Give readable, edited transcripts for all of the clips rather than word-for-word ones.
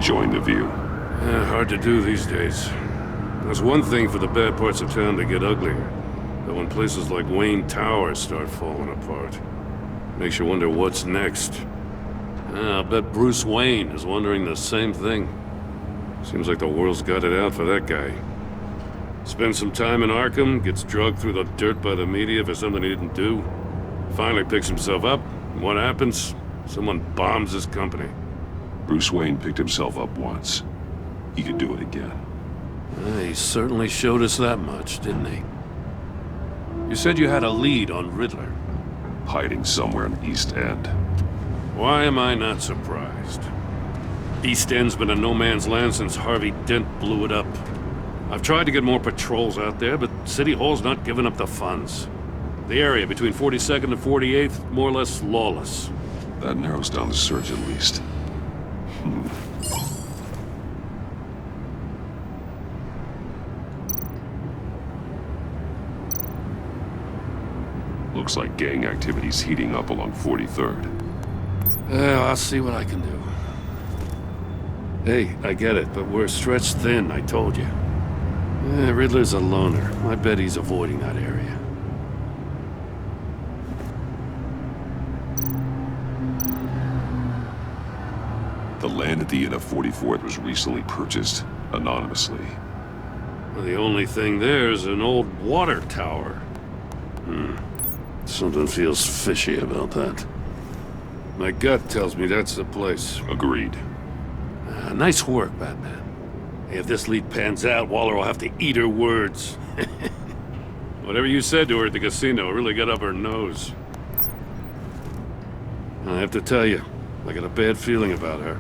enjoying the view? Hard to do these days. There's one thing for the bad parts of town to get uglier. But when places like Wayne Tower start falling apart, makes you wonder what's next. I'll bet Bruce Wayne is wondering the same thing. Seems like the world's got it out for that guy. Spends some time in Arkham, gets dragged through the dirt by the media for something he didn't do. Finally picks himself up, and what happens? Someone bombs his company. Bruce Wayne picked himself up once. He could do it again. He certainly showed us that much, didn't he? You said you had a lead on Riddler. Hiding somewhere in the East End. Why am I not surprised? East End's been a no-man's land since Harvey Dent blew it up. I've tried to get more patrols out there, but City Hall's not giving up the funds. The area between 42nd and 48th, more or less lawless. That narrows down the search at least. Looks like gang activity's heating up along 43rd. I'll see what I can do. Hey, I get it, but we're stretched thin, I told you. Riddler's a loner. I bet he's avoiding that area. The land at the end of 44th was recently purchased anonymously. Well, the only thing there is an old water tower. Something feels fishy about that. My gut tells me that's the place. Agreed. Nice work, Batman. If this lead pans out, Waller will have to eat her words. Whatever you said to her at the casino really got up her nose. I have to tell you, I got a bad feeling about her.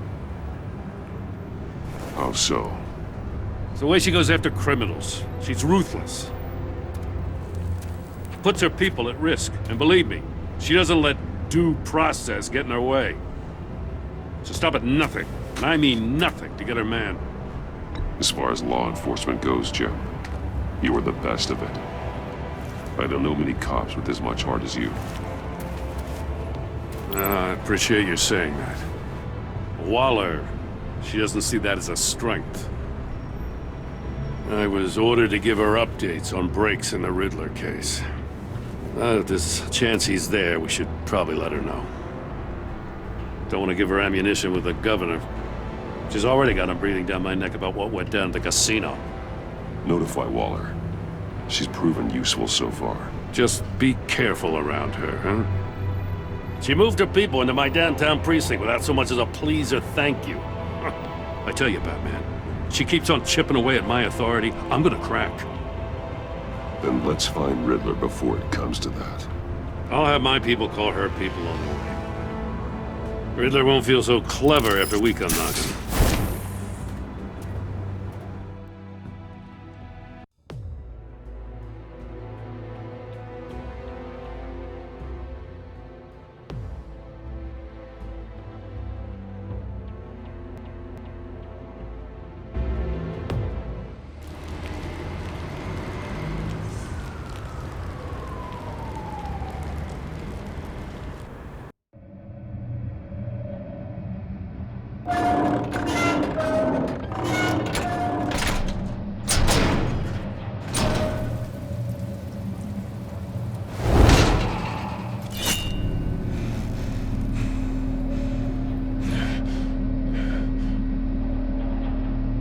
How so? It's the way she goes after criminals. She's ruthless. Puts her people at risk, and believe me, she doesn't let due process get in her way. So stop at nothing, and I mean nothing, to get her man. As far as law enforcement goes, Jim, you are the best of it. I don't know many cops with as much heart as you. I appreciate you saying that. Waller, she doesn't see that as a strength. I was ordered to give her updates on breaks in the Riddler case. If there's a chance he's there, we should probably let her know. Don't want to give her ammunition with the governor. She's already got him breathing down my neck about what went down at the casino. Notify Waller. She's proven useful so far. Just be careful around her, huh? She moved her people into my downtown precinct without so much as a please or thank you. I tell you, Batman, she keeps on chipping away at my authority, I'm gonna crack. Then let's find Riddler before it comes to that. I'll have my people call her people on the way. Riddler won't feel so clever after we come knocking.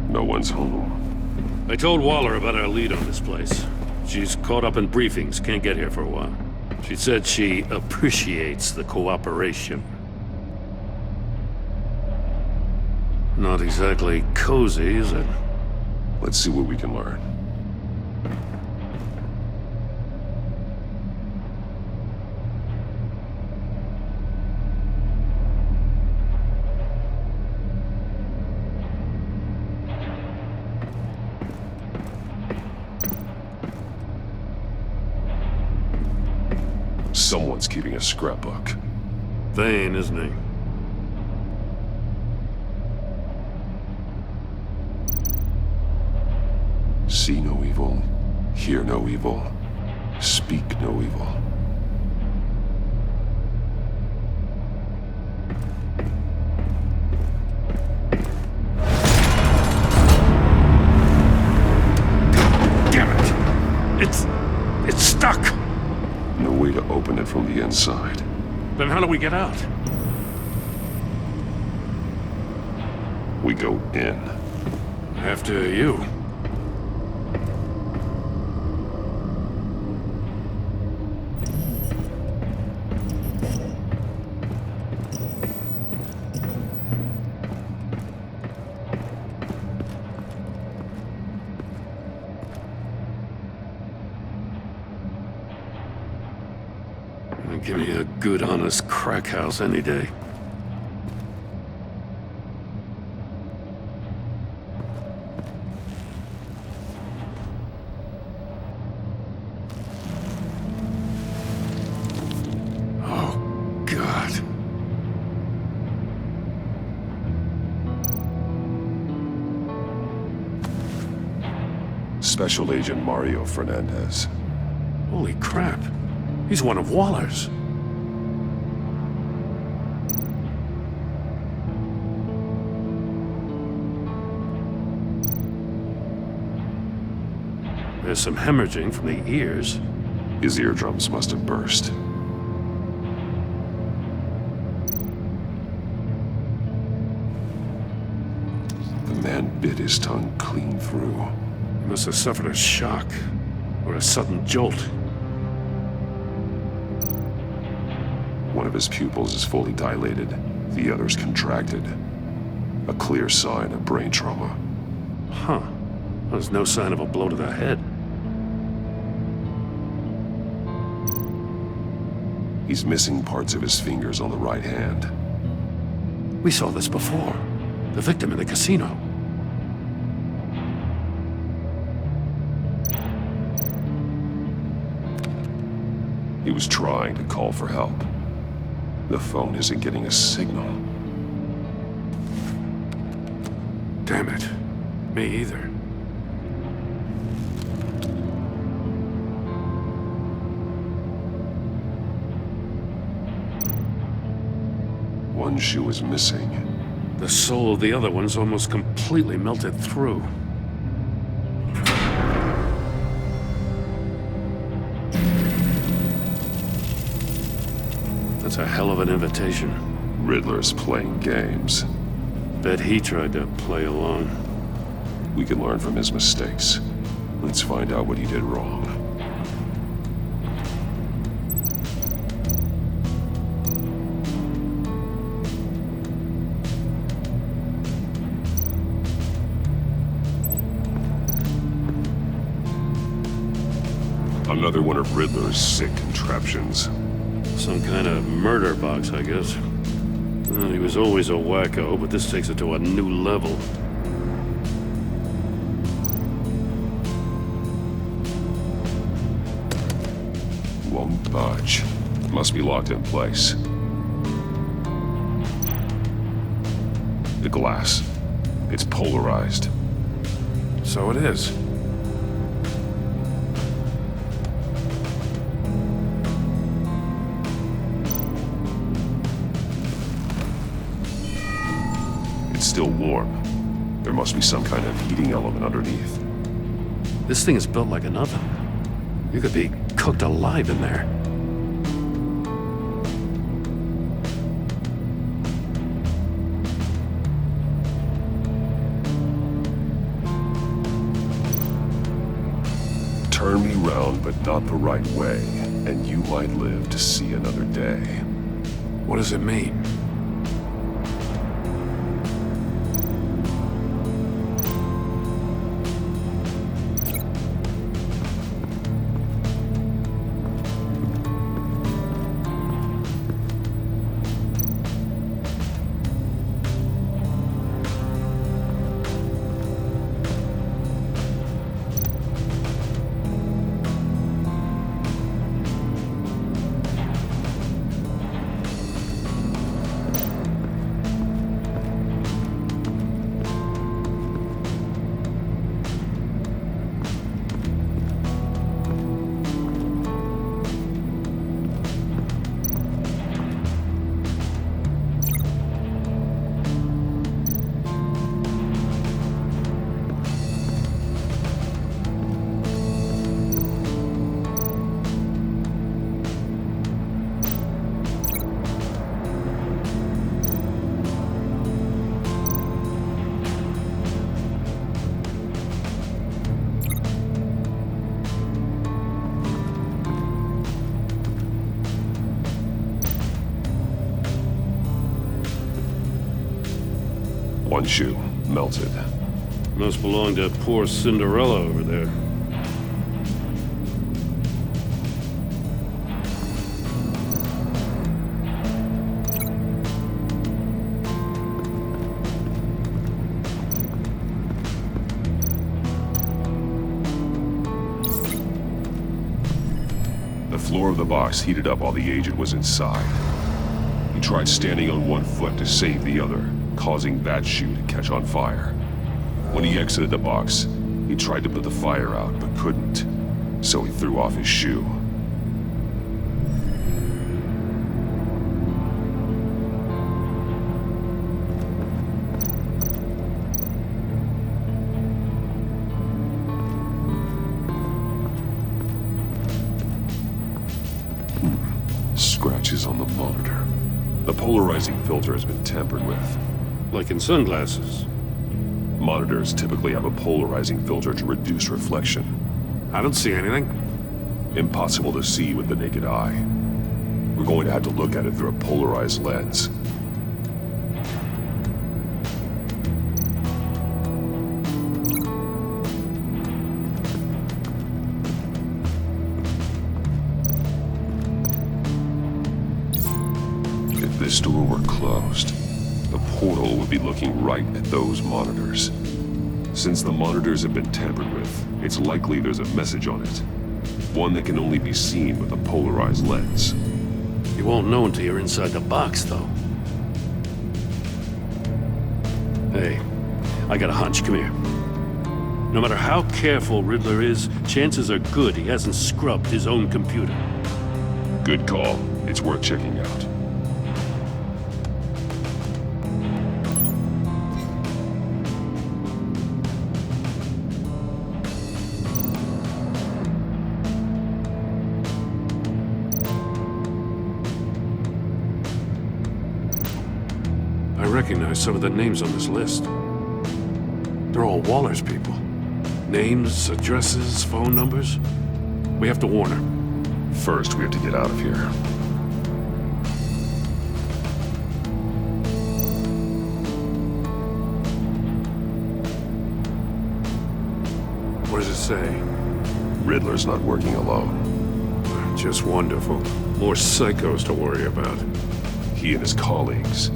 No one's home. I told Waller about our lead on this place. She's caught up in briefings, can't get here for a while. She said she appreciates the cooperation. Not exactly cozy, is it? Let's see what we can learn. Someone's keeping a scrapbook. Vain, isn't he? See no evil, hear no evil, speak no evil. It's stuck! No way to open it from the inside. Then how do we get out? We go in. After you. Give me a good, honest crack house any day. Oh, God. Special Agent Mario Fernandez. Holy crap. He's one of Waller's. There's some hemorrhaging from the ears. His eardrums must have burst. The man bit his tongue clean through. He must have suffered a shock, or a sudden jolt. One of his pupils is fully dilated, the other's contracted. A clear sign of brain trauma. Huh. There's no sign of a blow to the head. He's missing parts of his fingers on the right hand. We saw this before. The victim in the casino. He was trying to call for help. The phone isn't getting a signal. Damn it. Me either. One shoe is missing. The soul of the other one's almost completely melted through. That's a hell of an invitation. Riddler's playing games. Bet he tried to play along. We can learn from his mistakes. Let's find out what he did wrong. Another one of Riddler's sick contraptions. Some kind of murder box, I guess. Well, he was always a wacko, but this takes it to a new level. Won't budge. Must be locked in place. The glass. It's polarized. So it is. It's still warm. There must be some kind of heating element underneath. This thing is built like an oven. You could be cooked alive in there. Turn me round, but not the right way, and you might live to see another day. What does it mean? One shoe, melted. Must belong to poor Cinderella over there. The floor of the box heated up while the agent was inside. He tried standing on one foot to save the other, causing that shoe to catch on fire. When he exited the box, he tried to put the fire out, but couldn't, so he threw off his shoe. Scratches on the monitor. The polarizing filter has been tampered with. Like in sunglasses. Monitors typically have a polarizing filter to reduce reflection. I don't see anything. Impossible to see with the naked eye. We're going to have to look at it through a polarized lens. If this door were closed, the portal would be looking right at those monitors. Since the monitors have been tampered with, it's likely there's a message on it. One that can only be seen with a polarized lens. You won't know until you're inside the box, though. Hey, I got a hunch. Come here. No matter how careful Riddler is, chances are good he hasn't scrubbed his own computer. Good call. It's worth checking out. I recognize some of the names on this list. They're all Waller's people. Names, addresses, phone numbers. We have to warn her. First, we have to get out of here. What does it say? Riddler's not working alone. Just wonderful. More psychos to worry about. He and his colleagues,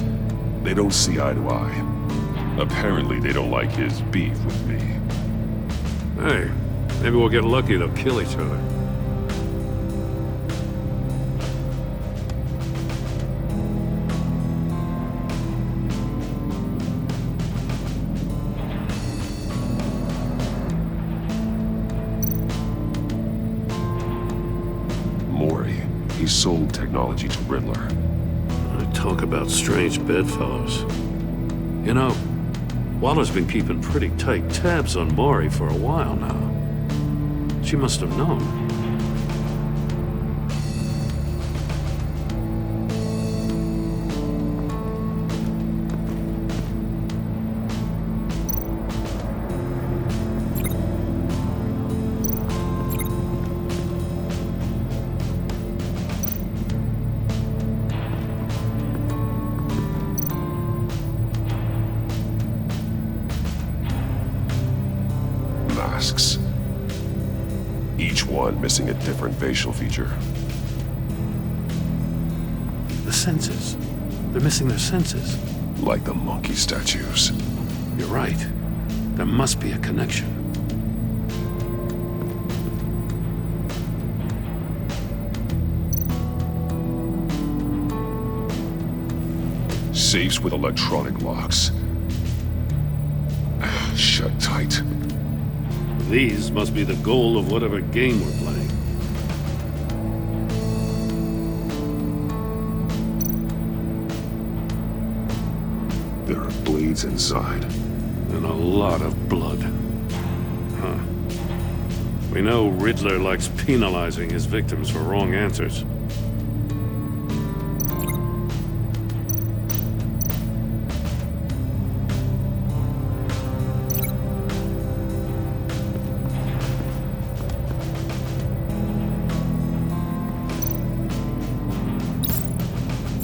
they don't see eye to eye. Apparently, they don't like his beef with me. Hey, maybe we'll get lucky they'll kill each other. Mori, he sold technology to Riddler. Talk about strange bedfellows. You know, Waller's been keeping pretty tight tabs on Mori for a while now. She must have known. Masks. Each one missing a different facial feature. The senses. They're missing their senses. Like the monkey statues. You're right. There must be a connection. Safes with electronic locks. Shut tight. These must be the goal of whatever game we're playing. There are blades inside. And a lot of blood. Huh. We know Riddler likes penalizing his victims for wrong answers.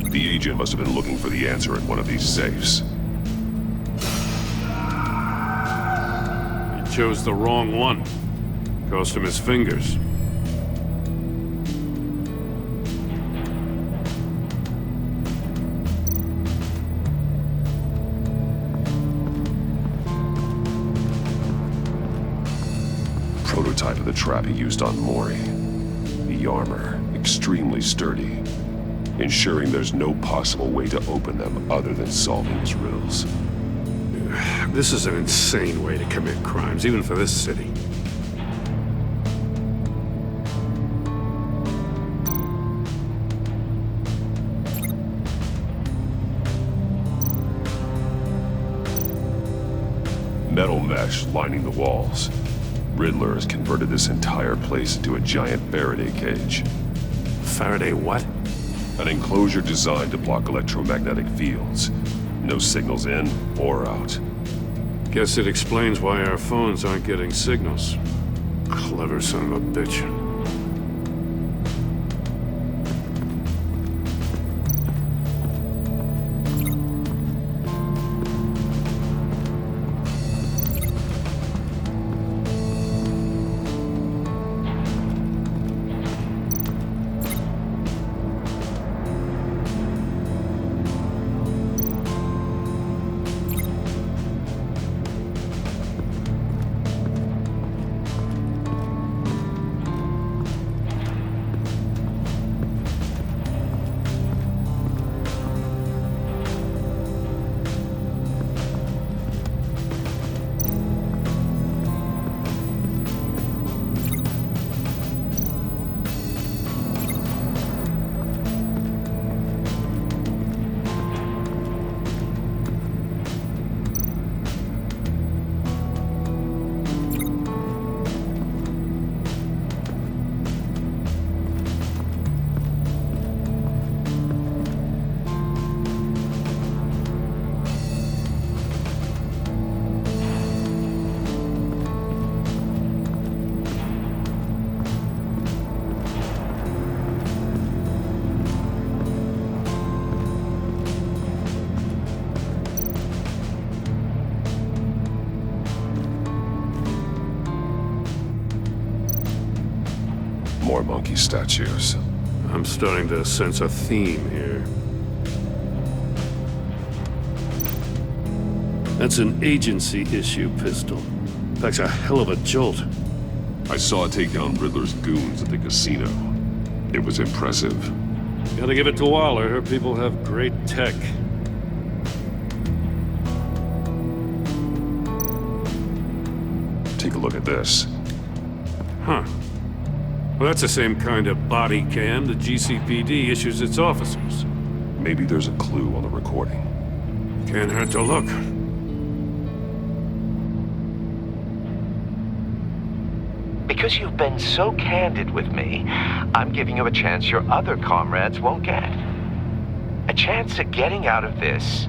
The agent must have been looking for the answer in one of these safes. chose the wrong one. Cost him his fingers. Prototype of the trap he used on Mori. The armor, extremely sturdy, ensuring there's no possible way to open them other than solving his riddles. This is an insane way to commit crimes, even for this city. Metal mesh lining the walls. Riddler has converted this entire place into a giant Faraday cage. Faraday what? An enclosure designed to block electromagnetic fields. No signals in or out. Guess it explains why our phones aren't getting signals. Clever son of a bitch. More monkey statues. I'm starting to sense a theme here. That's an agency-issue pistol. That's a hell of a jolt. I saw it take down Riddler's goons at the casino. It was impressive. Gotta give it to Waller. Her people have great tech. Take a look at this. Huh. Well, that's the same kind of body cam the GCPD issues its officers. Maybe there's a clue on the recording. Can't hurt to look. Because you've been so candid with me, I'm giving you a chance your other comrades won't get. A chance at getting out of this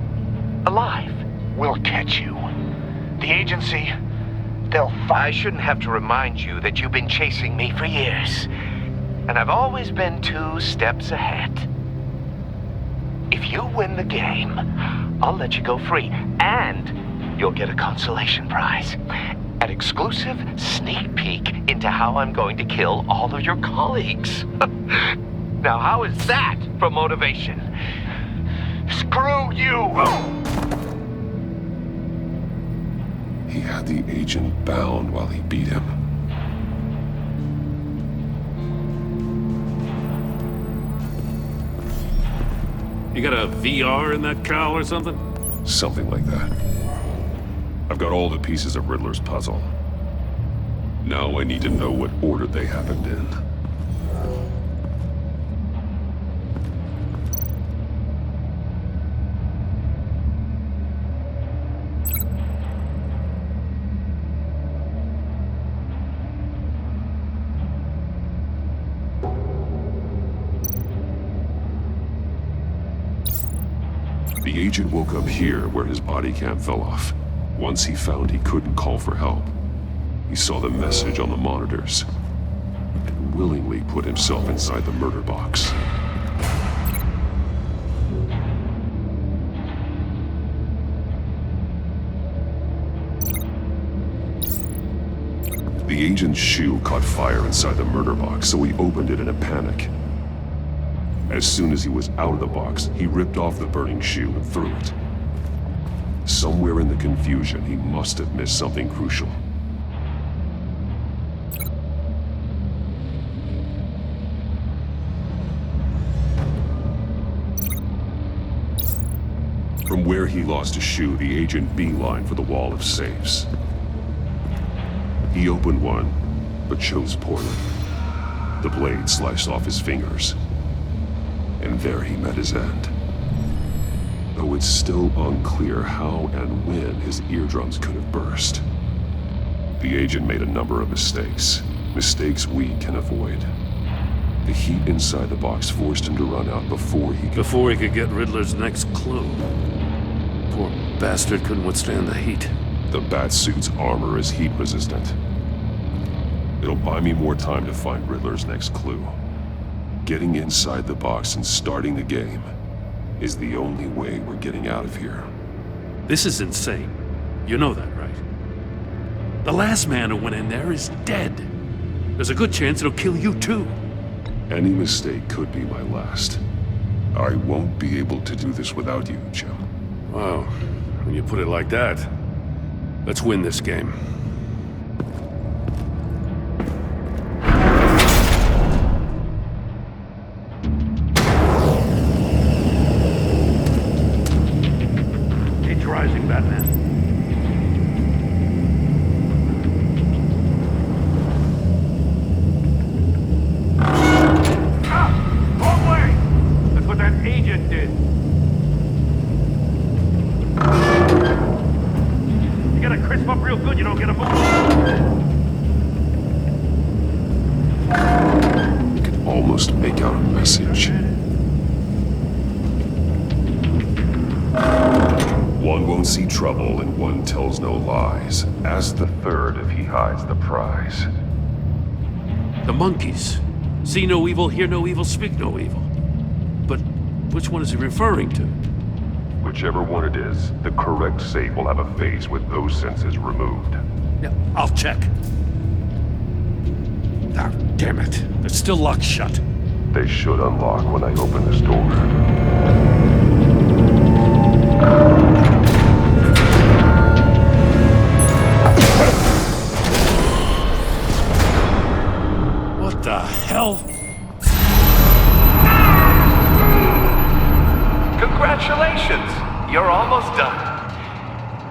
alive. We'll catch you. The agency, I shouldn't have to remind you that you've been chasing me for years. And I've always been 2 steps ahead. If you win the game, I'll let you go free. And you'll get a consolation prize. An exclusive sneak peek into how I'm going to kill all of your colleagues. Now, how is that for motivation? screw you! He had the agent bound while he beat him. You got a VR in that cowl or something? Something like that. I've got all the pieces of Riddler's puzzle. Now I need to know what order they happened in. The agent woke up here where his body cam fell off. Once he found he couldn't call for help, he saw the message on the monitors and willingly put himself inside the murder box. The agent's shoe caught fire inside the murder box, so he opened it in a panic. As soon as he was out of the box, he ripped off the burning shoe and threw it. Somewhere in the confusion, he must have missed something crucial. From where he lost a shoe, the agent beelined for the wall of safes. He opened one, but chose poorly. The blade sliced off his fingers. And there he met his end. Though it's still unclear how and when his eardrums could have burst. The agent made a number of mistakes. Mistakes we can avoid. The heat inside the box forced him to run out before he Before he could get Riddler's next clue. Poor bastard couldn't withstand the heat. The Batsuit's armor is heat resistant. It'll buy me more time to find Riddler's next clue. Getting inside the box and starting the game is the only way we're getting out of here. This is insane. You know that, right? The last man who went in there is dead. There's a good chance it'll kill you too. Any mistake could be my last. I won't be able to do this without you, Jim. Wow, when you put it like that, let's win this game. It's rising, Batman. Wrong way! That's what that agent did. You gotta crisp up real good, you don't get a move. I can almost make out a message. One won't see trouble and one tells no lies. Ask the third if he hides the prize. The monkeys. See no evil, hear no evil, speak no evil. But which one is he referring to? Whichever one it is, the correct safe will have a face with those senses removed. Yeah, I'll check. Ah, damn it. It's still locked shut. They should unlock when I open this door. What the hell? Congratulations! You're almost done.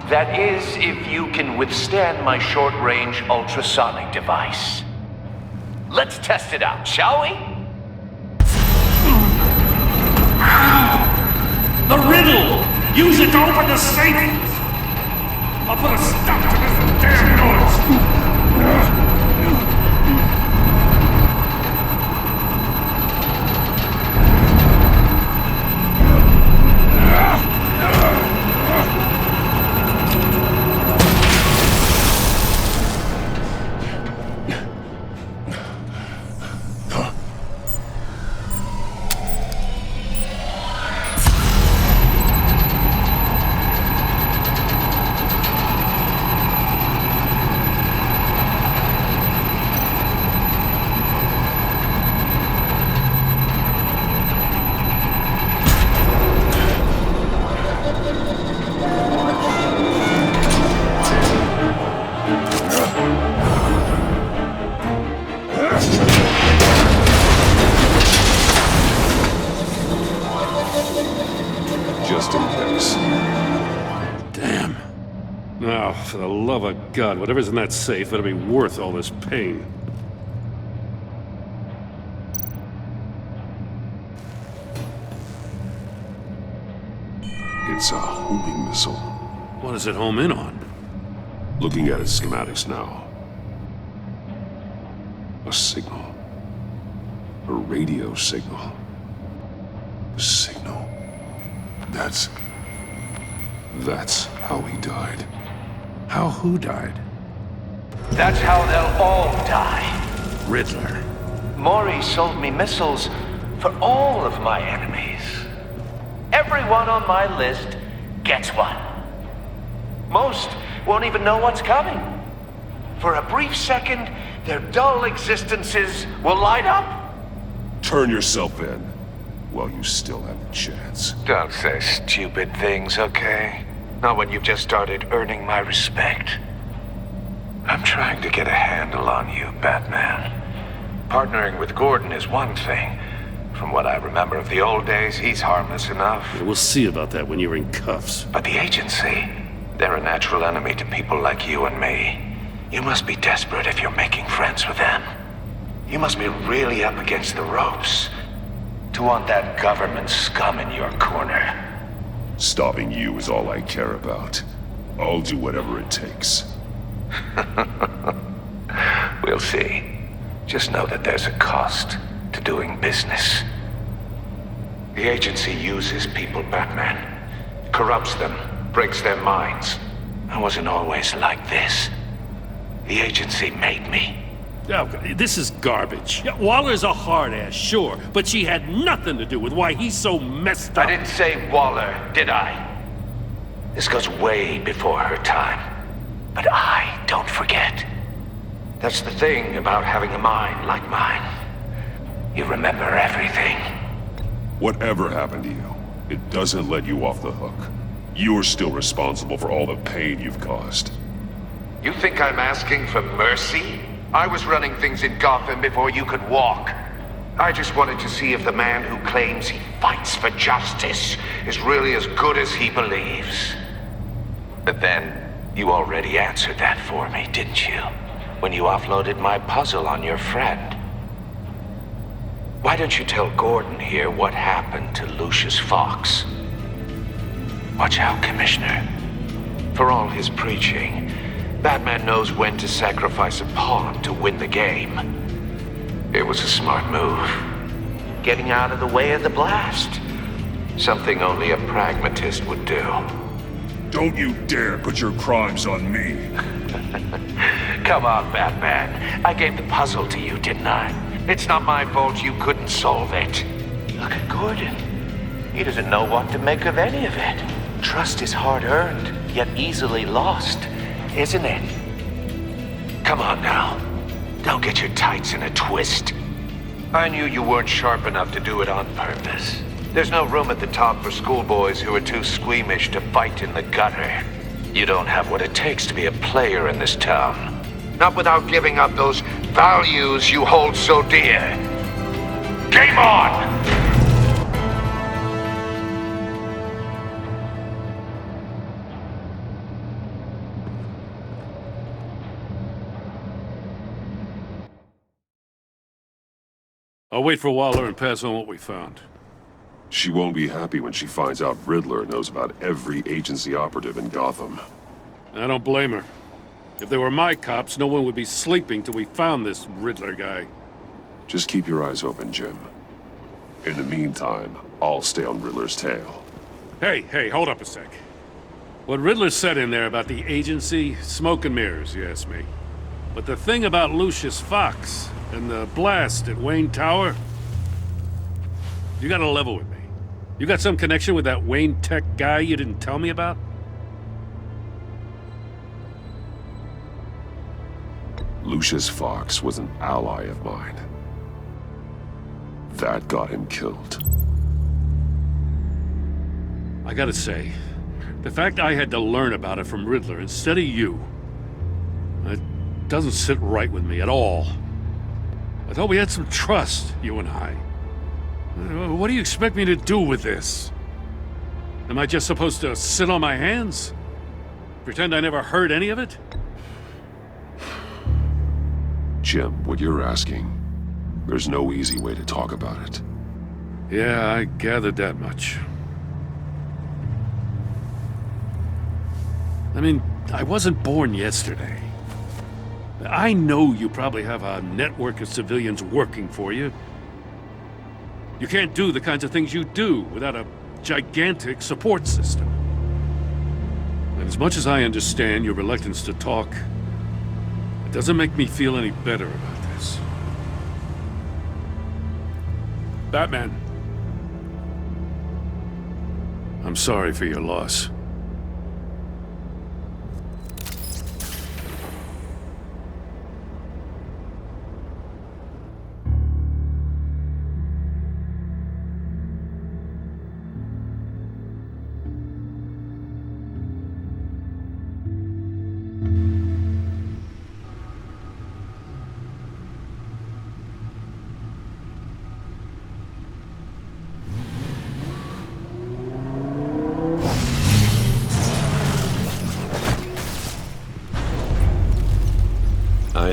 That is, if you can withstand my short-range ultrasonic device. Let's test it out, shall we? The riddle! Use it to open the safe! I'll put a stop to this damn noise! Just in case. Damn. Now, for the love of God, whatever's in that safe better be worth all this pain. It's a homing missile. What does it home in on? Looking at its schematics now. A signal. A radio signal. A signal. That's how he died. How who died? That's how they'll all die. Riddler. Maury sold me missiles for all of my enemies. Everyone on my list gets one. Most won't even know what's coming. For a brief second, their dull existences will light up? Turn yourself in while you still have the chance. Don't say stupid things, okay? Not when you've just started earning my respect. I'm trying to get a handle on you, Batman. Partnering with Gordon is one thing. From what I remember of the old days, he's harmless enough. Yeah, we'll see about that when you're in cuffs. But the agency, they're a natural enemy to people like you and me. You must be desperate if you're making friends with them. You must be really up against the ropes to want that government scum in your corner. Stopping you is all I care about. I'll do whatever it takes. We'll see. Just know that there's a cost to doing business. The agency uses people, Batman. Corrupts them, breaks their minds. I wasn't always like this. The agency made me. Oh, this is garbage. Yeah, Waller's a hard-ass, sure, but she had nothing to do with why he's so messed up. I didn't say Waller, did I? This goes way before her time. But I don't forget. That's the thing about having a mind like mine. You remember everything. Whatever happened to you, it doesn't let you off the hook. You're still responsible for all the pain you've caused. You think I'm asking for mercy? I was running things in Gotham before you could walk. I just wanted to see if the man who claims he fights for justice is really as good as he believes. But then, you already answered that for me, didn't you? When you offloaded my puzzle on your friend. Why don't you tell Gordon here what happened to Lucius Fox? Watch out, Commissioner. For all his preaching, Batman knows when to sacrifice a pawn to win the game. It was a smart move. Getting out of the way of the blast. Something only a pragmatist would do. Don't you dare put your crimes on me. Come on, Batman. I gave the puzzle to you, didn't I? It's not my fault you couldn't solve it. Look at Gordon. He doesn't know what to make of any of it. Trust is hard-earned, yet easily lost, isn't it? Come on now. Don't get your tights in a twist. I knew you weren't sharp enough to do it on purpose. There's no room at the top for schoolboys who are too squeamish to fight in the gutter. You don't have what it takes to be a player in this town. Not without giving up those values you hold so dear. Game on! I'll wait for Waller and pass on what we found. She won't be happy when she finds out Riddler knows about every agency operative in Gotham. I don't blame her. If they were my cops, no one would be sleeping till we found this Riddler guy. Just keep your eyes open, Jim. In the meantime, I'll stay on Riddler's tail. Hey, hold up a sec. What Riddler said in there about the agency, smoke and mirrors, you ask me. But the thing about Lucius Fox and the blast at Wayne Tower, you gotta level with me. You got some connection with that Wayne Tech guy you didn't tell me about? Lucius Fox was an ally of mine. That got him killed. I gotta say, the fact I had to learn about it from Riddler instead of you, it doesn't sit right with me at all. I thought we had some trust, you and I. What do you expect me to do with this? Am I just supposed to sit on my hands? Pretend I never heard any of it? Jim, what you're asking, there's no easy way to talk about it. Yeah, I gathered that much. I mean, I wasn't born yesterday. I know you probably have a network of civilians working for you. You can't do the kinds of things you do without a gigantic support system. And as much as I understand your reluctance to talk, it doesn't make me feel any better about this. Batman. I'm sorry for your loss.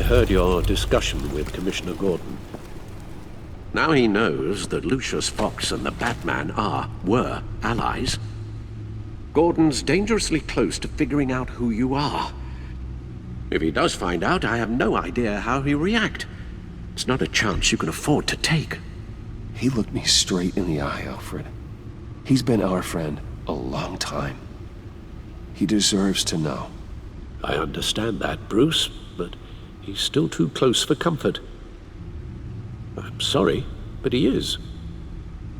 heard your discussion with Commissioner Gordon. Now he knows that Lucius Fox and the Batman were allies. Gordon's dangerously close to figuring out who you are. If he does find out, I have no idea how he'll react. It's not a chance you can afford to take. He looked me straight in the eye, Alfred. He's been our friend a long time. He deserves to know. I understand that, Bruce, but he's still too close for comfort. I'm sorry, but he is.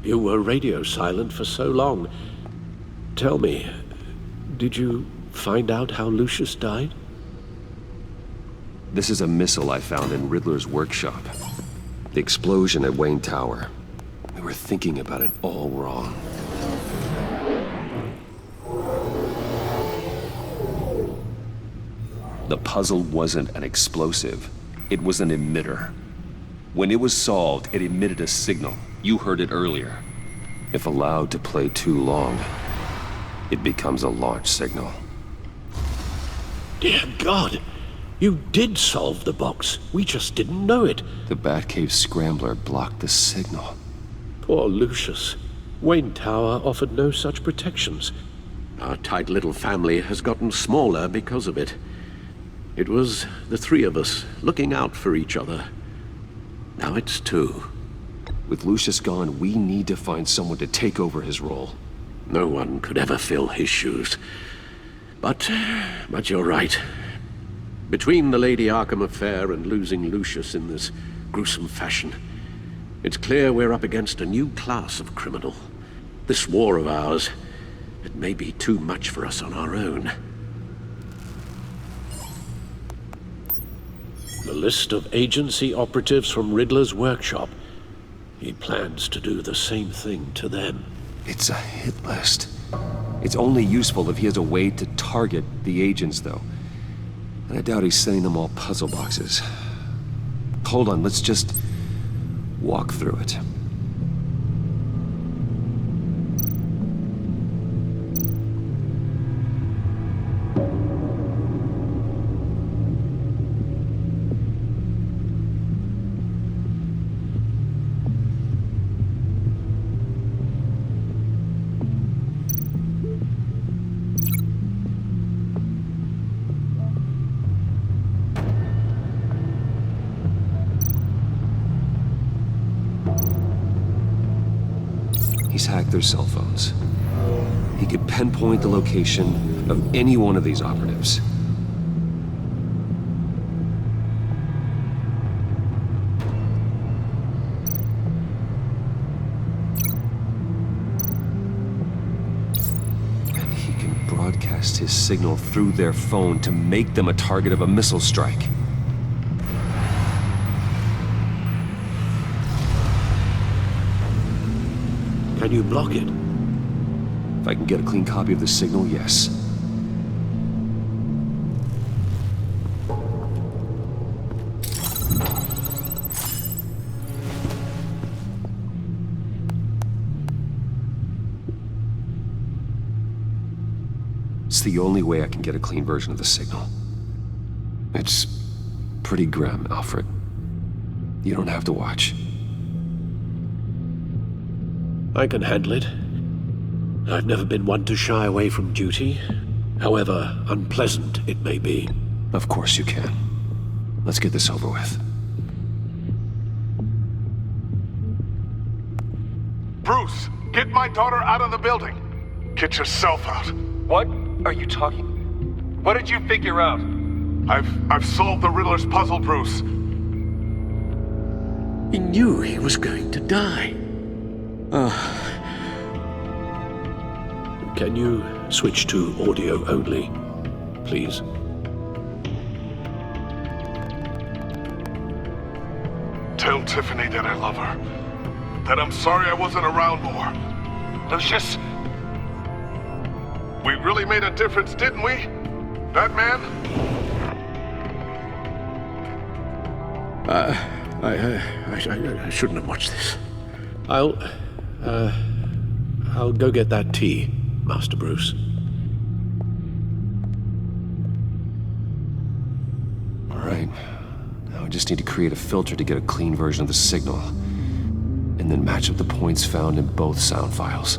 You were radio silent for so long. Tell me, did you find out how Lucius died? This is a missile I found in Riddler's workshop. The explosion at Wayne Tower. We were thinking about it all wrong. The puzzle wasn't an explosive. It was an emitter. When it was solved, it emitted a signal. You heard it earlier. If allowed to play too long, it becomes a launch signal. Dear God! You did solve the box. We just didn't know it. The Batcave scrambler blocked the signal. Poor Lucius. Wayne Tower offered no such protections. Our tight little family has gotten smaller because of it. It was the three of us looking out for each other. Now it's two. With Lucius gone, we need to find someone to take over his role. No one could ever fill his shoes. But you're right. Between the Lady Arkham affair and losing Lucius in this gruesome fashion, it's clear we're up against a new class of criminal. This war of ours, it may be too much for us on our own. The list of agency operatives from Riddler's workshop. He plans to do the same thing to them. It's a hit list. It's only useful if he has a way to target the agents, though. And I doubt he's sending them all puzzle boxes. Hold on, let's just walk through it. He's hacked their cell phones. He could pinpoint the location of any one of these operatives. And he can broadcast his signal through their phone to make them a target of a missile strike. Can you block it? If I can get a clean copy of the signal, yes. It's the only way I can get a clean version of the signal. It's pretty grim, Alfred. You don't have to watch. I can handle it. I've never been one to shy away from duty, however unpleasant it may be. Of course you can. Let's get this over with. Bruce, get my daughter out of the building. Get yourself out. What are you talking? What did you figure out? I've solved the Riddler's puzzle, Bruce. He knew he was going to die. Can you switch to audio only, please? Tell Tiffany that I love her. That I'm sorry I wasn't around more. Lucius? We really made a difference, didn't we? Batman? I shouldn't have watched this. I'll go get that tea, Master Bruce. All right. just need to create a filter to get a clean version of the signal, and then match up the points found in both sound files.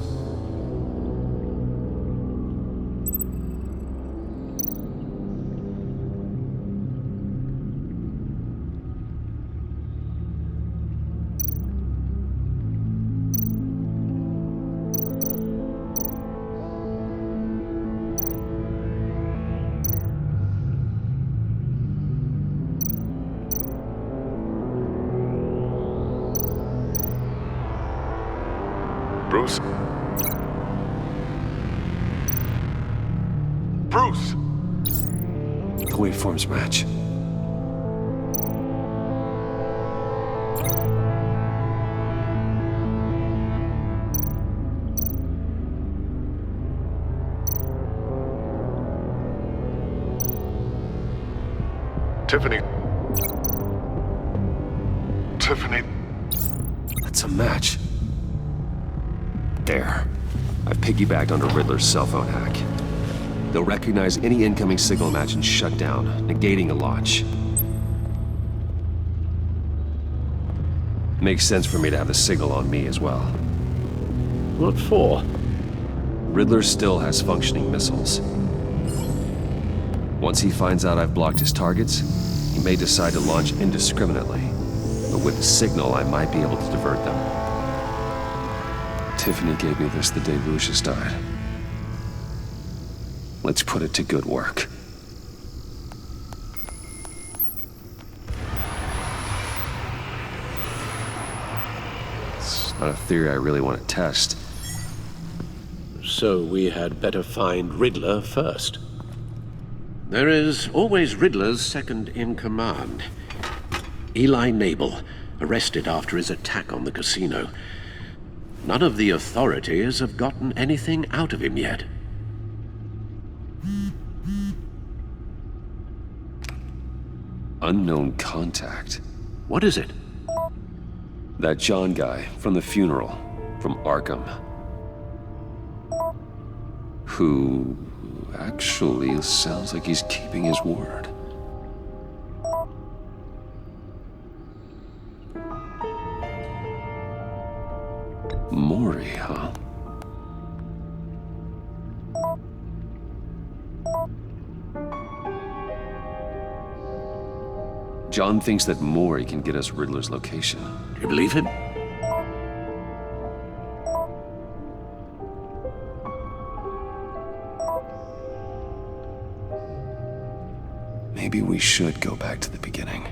Bruce? Bruce! The waveforms match. Tiffany. Tiffany. That's a match. There. I've piggybacked onto Riddler's cell phone hack. They'll recognize any incoming signal match and shut down, negating a launch. Makes sense for me to have the signal on me as well. What for? Riddler still has functioning missiles. Once he finds out I've blocked his targets, he may decide to launch indiscriminately. But with the signal, I might be able to divert them. Tiffany gave me this the day Lucius died. Let's put it to good work. It's not a theory I really want to test. So we had better find Riddler first. There is always Riddler's second in command. Eli Nabel, arrested after his attack on the casino. None of the authorities have gotten anything out of him yet. Unknown contact. What is it? That John guy from the funeral, from Arkham. Who actually sounds like he's keeping his word. Maury, huh? John thinks that Maury can get us Riddler's location. Do you believe him? Maybe we should go back to the beginning.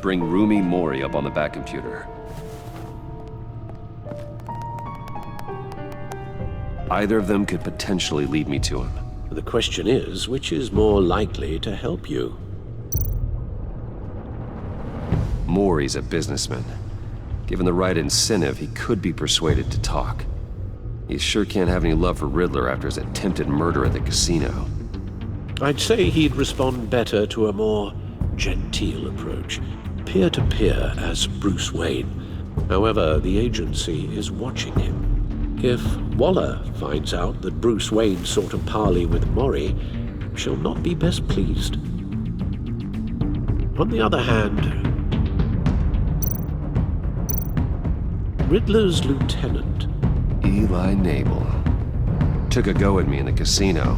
Bring Rumi Mori up on the back computer. Either of them could potentially lead me to him. The question is, which is more likely to help you? Mori's a businessman. Given the right incentive, he could be persuaded to talk. He sure can't have any love for Riddler after his attempted murder at the casino. I'd say he'd respond better to a more genteel approach, peer-to-peer as Bruce Wayne. However, the agency is watching him. If Waller finds out that Bruce Wayne sought a parley with Mori, she'll not be best pleased. On the other hand, Riddler's lieutenant, Eli Nabel, took a go at me in the casino.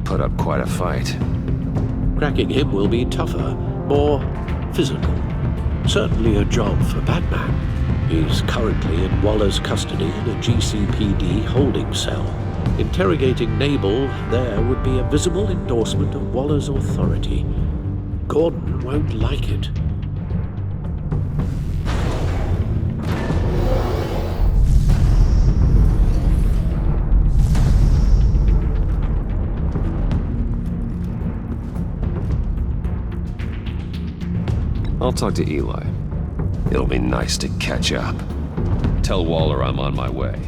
Put up quite a fight. cracking him will be tougher, more physical. Certainly a job for Batman. He's currently in Waller's custody in a GCPD holding cell. Interrogating Nabel there would be a visible endorsement of Waller's authority. Gordon won't like it. I'll talk to Eli. It'll be nice to catch up. Tell Waller I'm on my way.